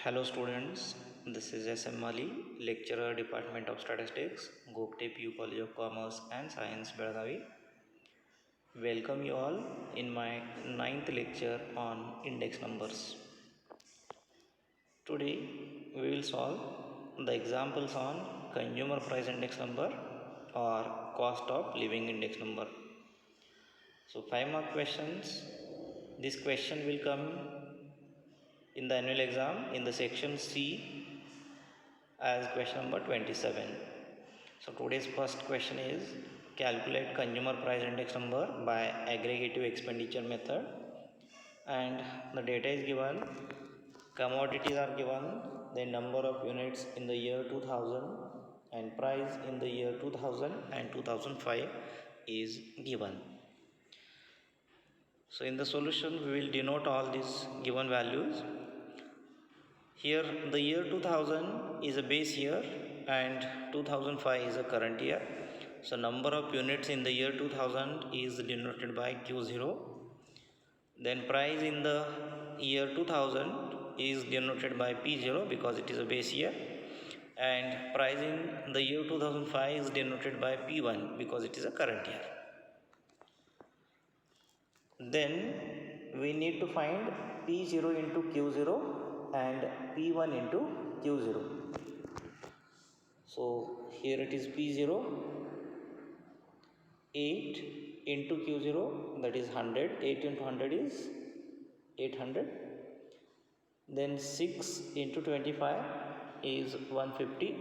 Hello students, this is SM Mali, lecturer Department of Statistics, Gopte PU College of Commerce and Science, Belagavi. Welcome you all in my ninth lecture on index numbers. Today we will solve the examples on consumer price index number or cost of living index number. So 5 mark questions. This question will come in the annual exam in the section C as question number 27. So today's first question is calculate consumer price index number by aggregative expenditure method, and the data is given, commodities are given, the number of units in the year 2000 and price in the year 2000 and 2005 is given. So in the solution we will denote all these given values. Here the year 2000 is a base year and 2005 is a current year. So number of units in the year 2000 is denoted by Q0. Then price in the year 2000 is denoted by P0 because it is a base year, and price in the year 2005 is denoted by P1 because it is a current year. Then we need to find P0 into Q0 and P1 into Q0. So here it is P0, 8 into Q0, that is 100, 8 into 100 is 800. Then 6 into 25 is 150.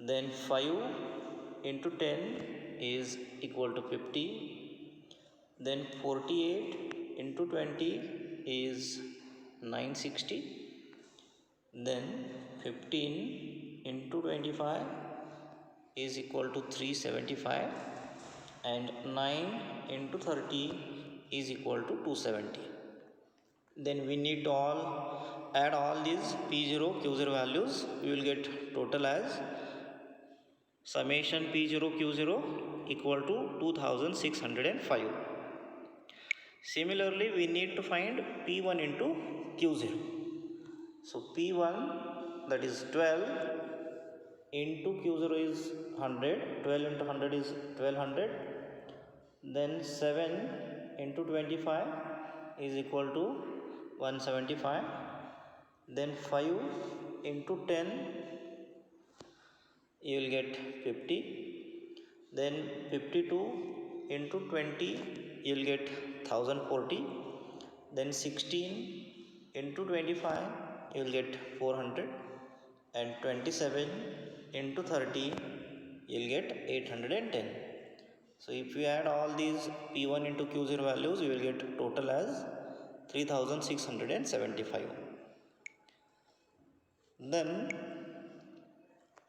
Then 5 into 10 is equal to 50. Then 48 into 20 is 960. Then 15 into 25 is equal to 375, and 9 into 30 is equal to 270. Then we need to add all these P0 Q0 values. We will get total as summation P0 Q0 equal to 2605. Similarly, we need to find P1 into Q0. So P1, that is 12 into Q0 is 100, 12 into 100 is 1200. Then 7 into 25 is equal to 175. Then 5 into 10 you will get 50. Then 52 into 20 you will get 1040. Then 16 into 25 you will get 400, and 27 into 30 you will get 810. So if we add all these P1 into Q0 values, we will get total as 3675. Then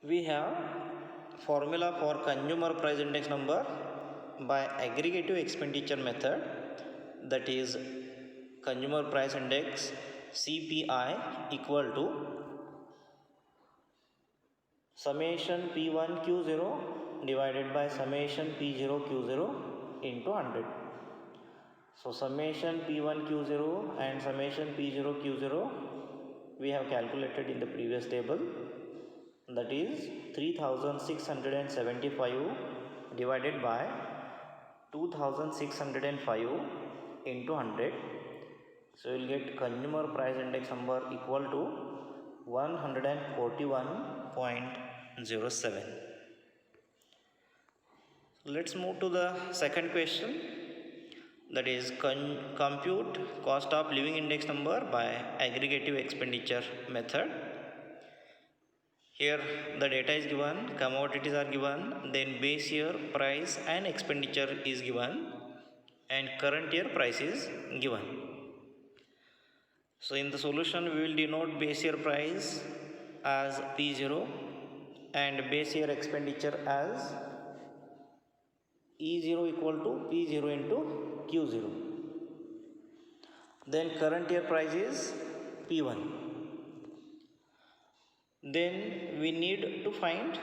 we have formula for consumer price index number by aggregative expenditure method, that is consumer price index CPI equal to summation P1 Q0 divided by summation P0 Q0 into 100. So summation P1 Q0 and summation P0 Q0 we have calculated in the previous table, that is 3675 divided by 2605 into 100. So you will get consumer price index number equal to 141.07. Let's move to the second question, that is compute cost of living index number by aggregative expenditure method. Here the data is given, commodities are given, then base year price and expenditure is given, and current year price is given. So in the solution we will denote base year price as P0 and base year expenditure as E0 equal to P0 into Q0. Then current year price is P1. Then we need to find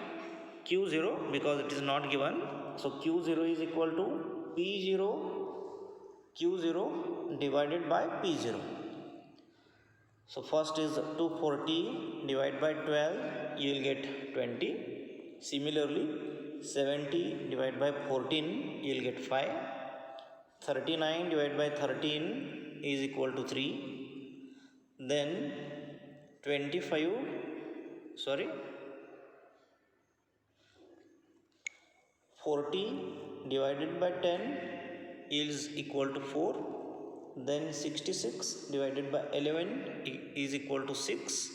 Q0 because it is not given. So Q0 is equal to P0 Q0 divided by P0. So first is 240 divided by 12, you will get 20. Similarly, 70 divided by 14, you will get 5. 39 divided by 13 is equal to 3. Then 25, sorry, 40 divided by 10 is equal to 4. Then 66 divided by 11 is equal to 6.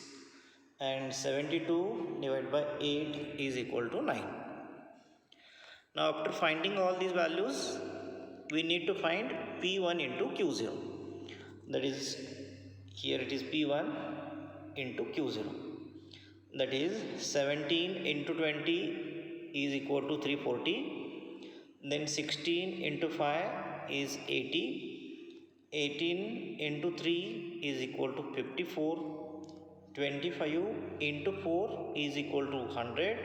And 72 divided by 8 is equal to 9. Now after finding all these values, we need to find P1 into Q0. That is, here it is P1 into Q0. That is 17 into 20 is equal to 340. Then 16 into 5 is 80. 18 into 3 is equal to 54. 25 into 4 is equal to 100.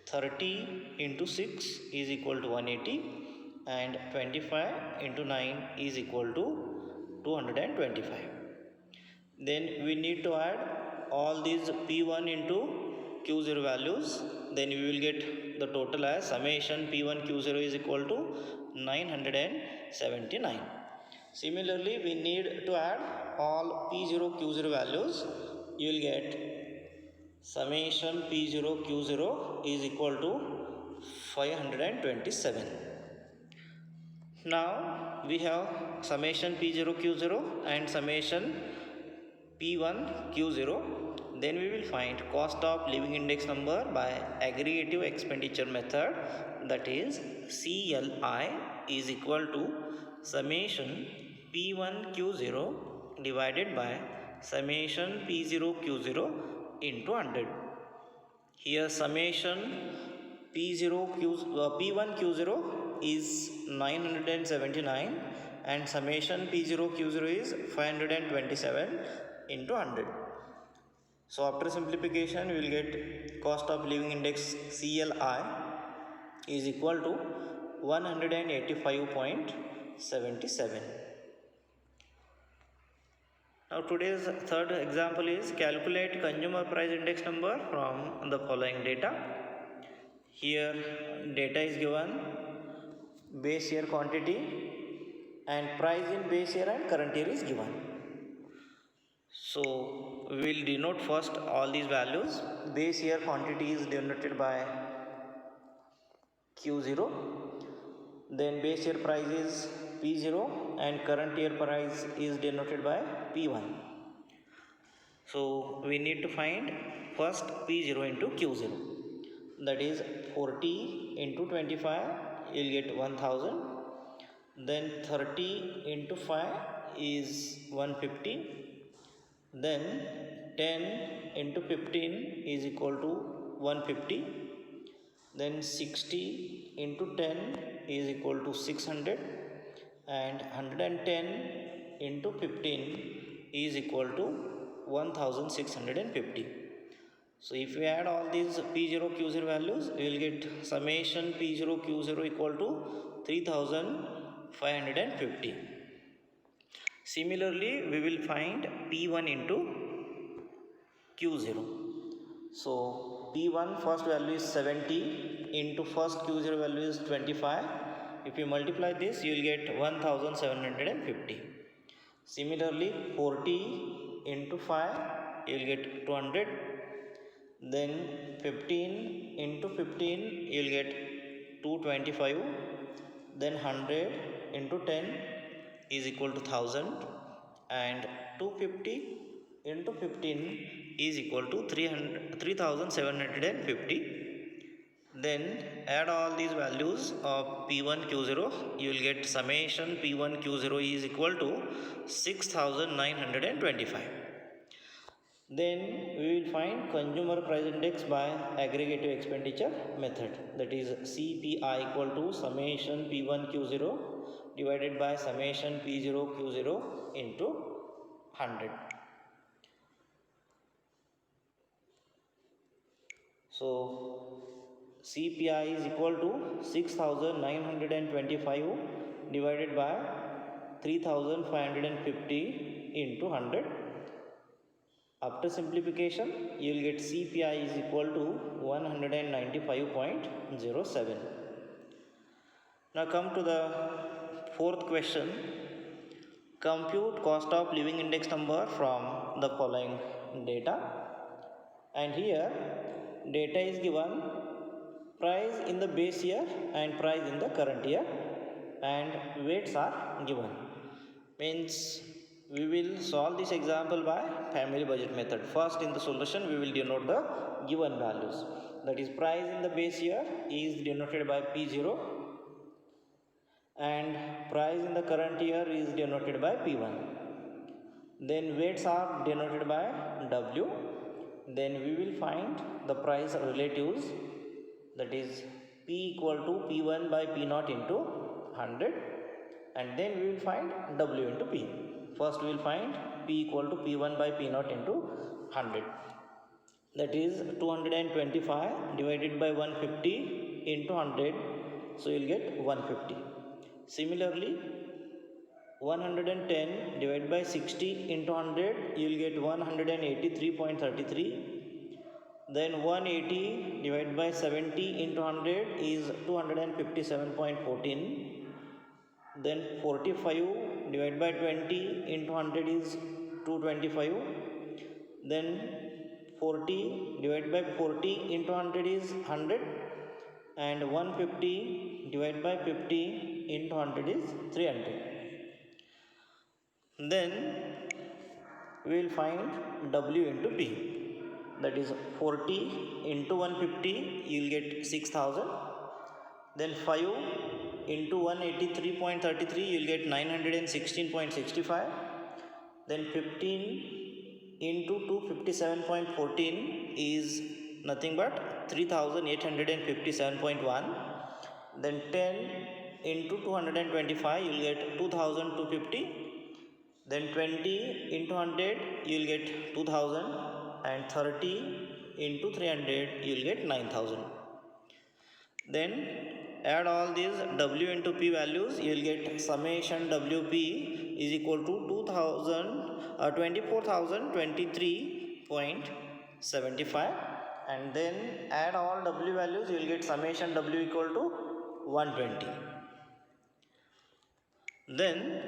30 into 6 is equal to 180. And 25 into 9 is equal to 225. Then we need to add all these P1 into Q0 values. Then we will get the total as summation P1 Q0 is equal to 979. Similarly, we need to add all P0 Q0 values. You will get summation P0 Q0 is equal to 527. Now we have summation P0 Q0 and summation P1 Q0. Then we will find cost of living index number by aggregative expenditure method, that is CLI is equal to summation P1 Q0 divided by summation P0 Q0 into 100. Here summation P1 Q0 is 979 and summation P0 Q0 is 527 into 100. So after simplification, we will get cost of living index CLI is equal to 185.77. Now today's third example is calculate consumer price index number from the following data. Here data is given, base year quantity and price in base year and current year is given. So we will denote first all these values. Base year quantity is denoted by Q0. Then base year price is P0 and current year price is denoted by P1. So we need to find first P0 into Q0. That is 40 into 25, you will get 1000. Then 30 into 5 is 150. Then 10 into 15 is equal to 150. Then 60 into 10 is equal to 600. And 110 into 15 is equal to 1650. So if we add all these P0 Q0 values, we will get summation P0 Q0 equal to 3550. Similarly, we will find P1 into Q0. So P1 first value is 70 into first Q0 value is 25. If you multiply this, you will get 1750. Similarly, 40 into 5, you will get 200. Then 15 into 15, you will get 225. Then 100 into 10 is equal to 1000. And 250 into 15 is equal to 3750. Then add all these values of P1 Q0, you will get summation P1 Q0 is equal to 6925. Then we will find consumer price index by aggregative expenditure method, that is CPI equal to summation P1 Q0 divided by summation P0 Q0 into 100. So CPI is equal to 6925 divided by 3550 into 100. After simplification, you will get CPI is equal to 195.07. Now come to the fourth question. Compute cost of living index number from the following data. And here data is given price in the base year and price in the current year, and weights are given. Means we will solve this example by family budget method. First, in the solution we will denote the given values. That is, price in the base year is denoted by P0 and price in the current year is denoted by P1. Then weights are denoted by W. Then we will find the price relatives, that is P equal to P1 by P0 into 100, and then we will find W into P. First we will find P equal to P1 by P0 into 100, that is 225 divided by 150 into 100, so you will get 150. Similarly, 110 divided by 60 into 100, you will get 183.33. Then 180 divided by 70 into 100 is 257.14. Then 45 divided by 20 into 100 is 225. Then 40 divided by 40 into 100 is 100, and 150 divided by 50 into 100 is 300. Then we will find W into P, that is 40 into 150, you will get 6000. Then 5 into 183.33, you will get 916.65. Then 15 into 257.14 is nothing but 3857.1. Then 10 into 225, you will get 2250. Then 20 into 100, you will get 2000, and 30 into 300, you will get 9000. Then add all these W into P values, you will get summation WP is equal to 24,023.75, and then add all W values, you will get summation W equal to 120. Then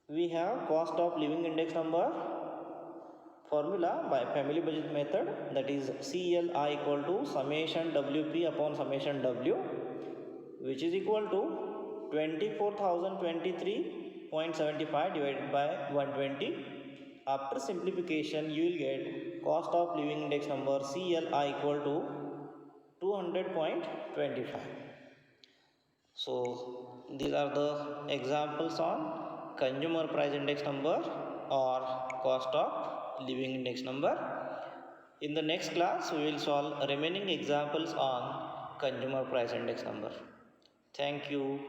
we have cost of living index number formula by family budget method, that is CLI equal to summation WP upon summation W, which is equal to 24,023.75 divided by 120. After simplification, you will get cost of living index number CLI equal to 200.25. So these are the examples on consumer price index number or cost of living index number. In the next class, we will solve remaining examples on consumer price index number. Thank you.